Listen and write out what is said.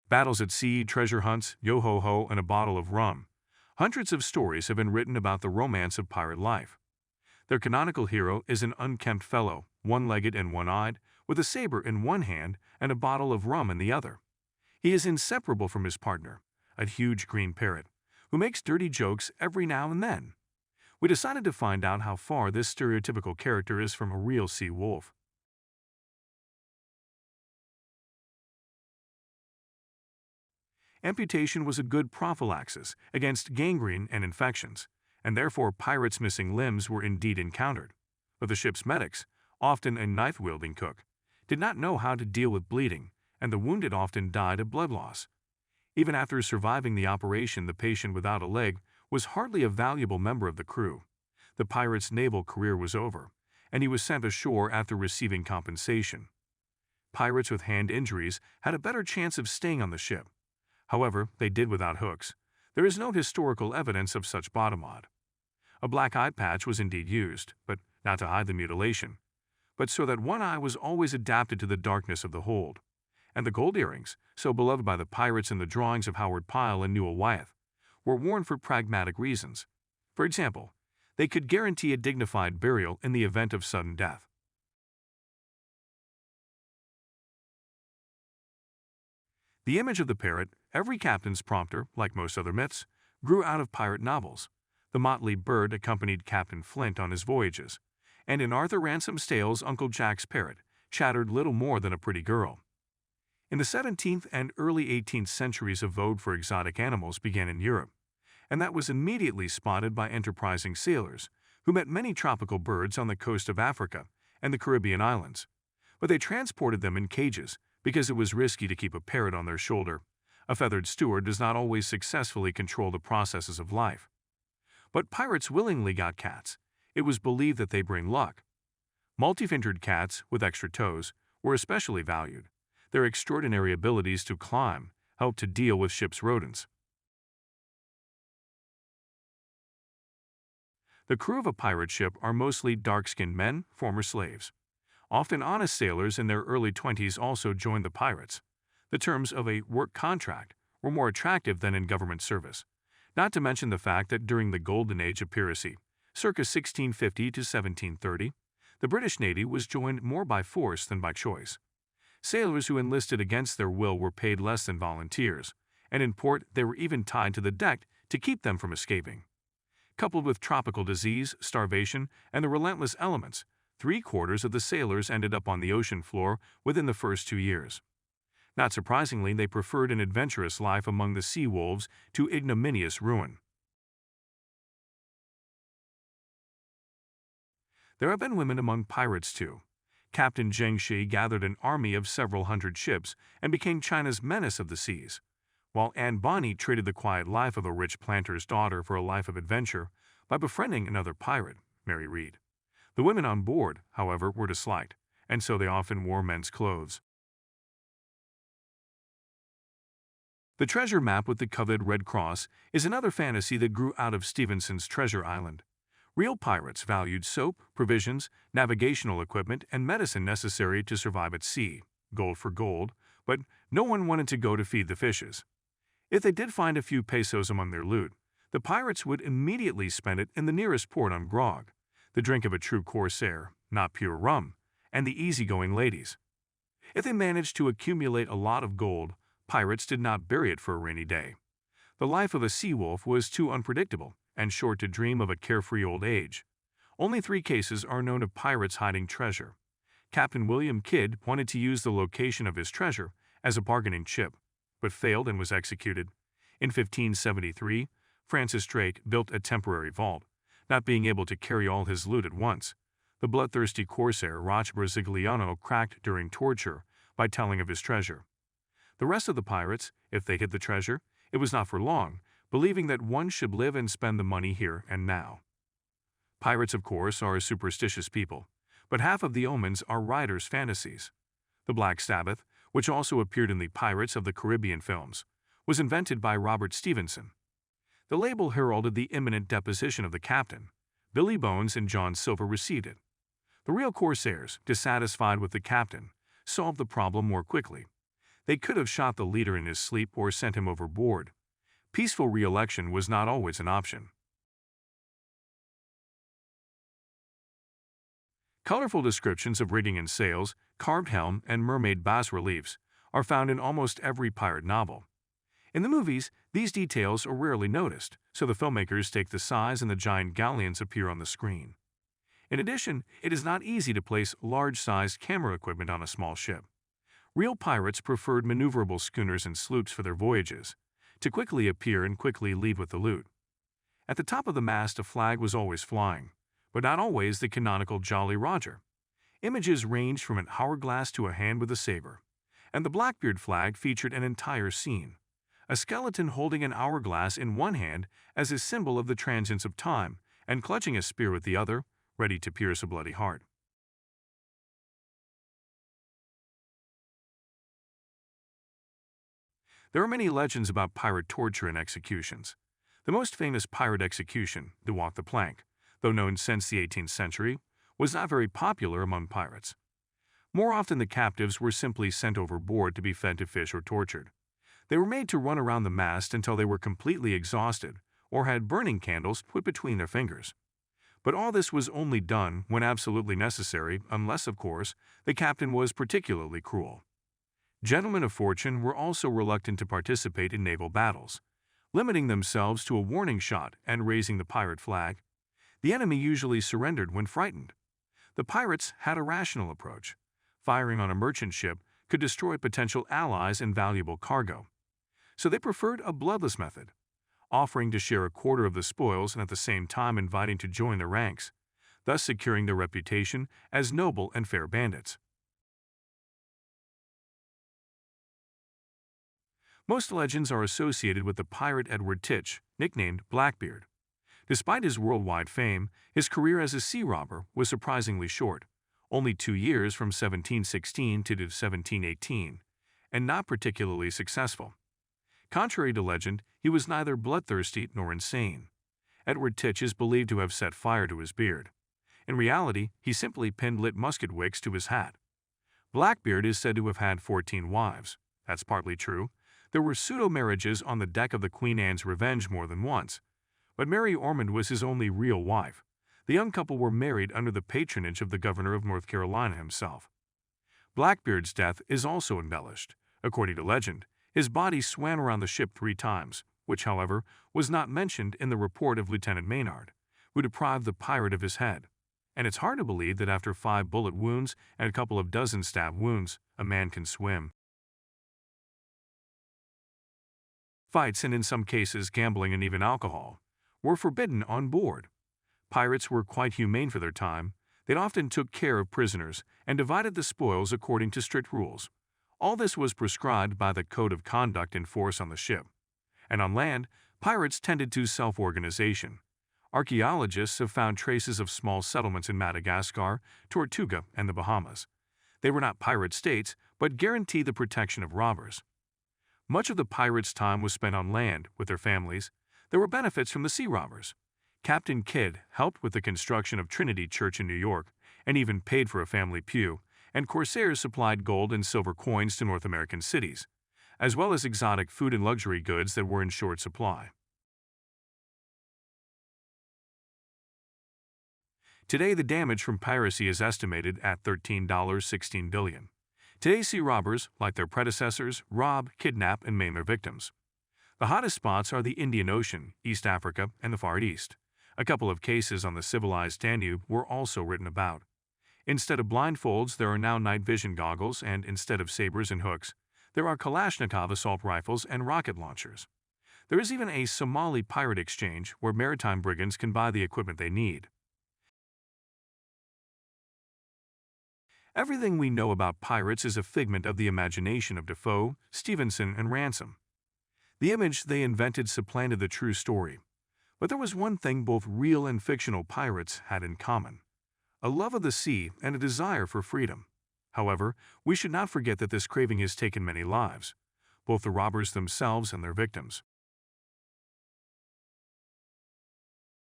Battles at sea, treasure hunts, yo-ho-ho, and a bottle of rum. Hundreds of stories have been written about the romance of pirate life. Their canonical hero is an unkempt fellow, one-legged and one-eyed, with a saber in one hand and a bottle of rum in the other. He is inseparable from his partner, a huge green parrot, who makes dirty jokes every now and then. We decided to find out how far this stereotypical character is from a real sea wolf. Amputation was a good prophylaxis against gangrene and infections, and therefore pirates' missing limbs were indeed encountered. But the ship's medics, often a knife-wielding cook, did not know how to deal with bleeding, and the wounded often died of blood loss. Even after surviving the operation, the patient without a leg was hardly a valuable member of the crew. The pirate's naval career was over, and he was sent ashore after receiving compensation. Pirates with hand injuries had a better chance of staying on the ship. However, they did without hooks. There is no historical evidence of such bottomod. A black eye patch was indeed used, but not to hide the mutilation, but so that one eye was always adapted to the darkness of the hold. And the gold earrings, so beloved by the pirates in the drawings of Howard Pyle and Newell Wyeth, were worn for pragmatic reasons. For example, they could guarantee a dignified burial in the event of sudden death. The image of the parrot, every captain's prompter, like most other myths, grew out of pirate novels. The motley bird accompanied Captain Flint on his voyages, and in Arthur Ransom's tales, Uncle Jack's parrot chattered little more than a pretty girl. In the 17th and early 18th centuries, a vogue for exotic animals began in Europe, and that was immediately spotted by enterprising sailors who met many tropical birds on the coast of Africa and the Caribbean islands. But they transported them in cages because it was risky to keep a parrot on their shoulder. A feathered steward does not always successfully control the processes of life. But pirates willingly got cats. It was believed that they bring luck. Multi-fingered cats with extra toes were especially valued. Their extraordinary abilities to climb helped to deal with ship's rodents. The crew of a pirate ship are mostly dark-skinned men, former slaves. Often honest sailors in their early 20s also joined the pirates. The terms of a work contract were more attractive than in government service, not to mention the fact that during the golden age of piracy, circa 1650 to 1730, the British Navy was joined more by force than by choice. Sailors who enlisted against their will were paid less than volunteers, and in port they were even tied to the deck to keep them from escaping. Coupled with tropical disease, starvation, and the relentless elements, 3/4 of the sailors ended up on the ocean floor within the first 2 years. Not surprisingly, they preferred an adventurous life among the sea wolves to ignominious ruin. There have been women among pirates too. Captain Zheng Shi gathered an army of several hundred ships and became China's menace of the seas, while Anne Bonny traded the quiet life of a rich planter's daughter for a life of adventure by befriending another pirate, Mary Read. The women on board, however, were disliked, and so they often wore men's clothes. The treasure map with the coveted red cross is another fantasy that grew out of Stevenson's Treasure Island. Real pirates valued soap, provisions, navigational equipment, and medicine necessary to survive at sea, gold for gold, but no one wanted to go to feed the fishes. If they did find a few pesos among their loot, the pirates would immediately spend it in the nearest port on grog, the drink of a true corsair, not pure rum, and the easygoing ladies. If they managed to accumulate a lot of gold, pirates did not bury it for a rainy day. The life of a sea wolf was too unpredictable and short to dream of a carefree old age. Only 3 cases are known of pirates hiding treasure. Captain William Kidd wanted to use the location of his treasure as a bargaining chip, but failed and was executed. In 1573, Francis Drake built a temporary vault, not being able to carry all his loot at once. The bloodthirsty corsair Roch Brasigliano cracked during torture by telling of his treasure. The rest of the pirates, if they hid the treasure, it was not for long, believing that one should live and spend the money here and now. Pirates, of course, are a superstitious people, but half of the omens are writers' fantasies. The Black Sabbath, which also appeared in the Pirates of the Caribbean films, was invented by Robert Stevenson. The label heralded the imminent deposition of the captain. Billy Bones and John Silver received it. The real corsairs, dissatisfied with the captain, solved the problem more quickly. They could have shot the leader in his sleep or sent him overboard. Peaceful re-election was not always an option. Colorful descriptions of rigging and sails, carved helm, and mermaid bas-reliefs are found in almost every pirate novel. In the movies, these details are rarely noticed, so the filmmakers take the size and the giant galleons appear on the screen. In addition, it is not easy to place large-sized camera equipment on a small ship. Real pirates preferred maneuverable schooners and sloops for their voyages, to quickly appear and quickly leave with the loot. At the top of the mast, a flag was always flying, but not always the canonical Jolly Roger. Images ranged from an hourglass to a hand with a saber, and the Blackbeard flag featured an entire scene. A skeleton holding an hourglass in one hand as a symbol of the transience of time, and clutching a spear with the other, ready to pierce a bloody heart. There are many legends about pirate torture and executions. The most famous pirate execution, the walk the plank, though known since the 18th century, was not very popular among pirates. More often the captives were simply sent overboard to be fed to fish or tortured. They were made to run around the mast until they were completely exhausted or had burning candles put between their fingers. But all this was only done when absolutely necessary, unless, of course, the captain was particularly cruel. Gentlemen of fortune were also reluctant to participate in naval battles, limiting themselves to a warning shot and raising the pirate flag. The enemy usually surrendered when frightened. The pirates had a rational approach. Firing on a merchant ship could destroy potential allies and valuable cargo. So they preferred a bloodless method, offering to share a quarter of the spoils and at the same time inviting to join their ranks, thus securing their reputation as noble and fair bandits. Most legends are associated with the pirate Edward Teach, nicknamed Blackbeard. Despite his worldwide fame, his career as a sea robber was surprisingly short, only 2 years from 1716 to 1718, and not particularly successful. Contrary to legend, he was neither bloodthirsty nor insane. Edward Teach is believed to have set fire to his beard. In reality, he simply pinned lit musket wicks to his hat. Blackbeard is said to have had 14 wives. That's partly true. There were pseudo-marriages on the deck of the Queen Anne's Revenge more than once, but Mary Ormond was his only real wife. The young couple were married under the patronage of the governor of North Carolina himself. Blackbeard's death is also embellished. According to legend, his body swam around the ship 3 times, which, however, was not mentioned in the report of Lieutenant Maynard, who deprived the pirate of his head. And it's hard to believe that after 5 bullet wounds and a couple of dozen stab wounds, a man can swim. Fights, and in some cases gambling and even alcohol, were forbidden on board. Pirates were quite humane for their time. They often took care of prisoners and divided the spoils according to strict rules. All this was prescribed by the code of conduct in force on the ship. And on land, pirates tended to self-organization. Archaeologists have found traces of small settlements in Madagascar, Tortuga, and the Bahamas. They were not pirate states, but guaranteed the protection of robbers. Much of the pirates' time was spent on land with their families. There were benefits from the sea robbers. Captain Kidd helped with the construction of Trinity Church in New York and even paid for a family pew, and corsairs supplied gold and silver coins to North American cities, as well as exotic food and luxury goods that were in short supply. Today, the damage from piracy is estimated at $13.16 billion. Today's sea robbers, like their predecessors, rob, kidnap, and maim their victims. The hottest spots are the Indian Ocean, East Africa, and the Far East. A couple of cases on the civilized Danube were also written about. Instead of blindfolds, there are now night vision goggles, and instead of sabers and hooks, there are Kalashnikov assault rifles and rocket launchers. There is even a Somali pirate exchange where maritime brigands can buy the equipment they need. Everything we know about pirates is a figment of the imagination of Defoe, Stevenson, and Ransom. The image they invented supplanted the true story. But there was one thing both real and fictional pirates had in common: a love of the sea and a desire for freedom. However, we should not forget that this craving has taken many lives, both the robbers themselves and their victims.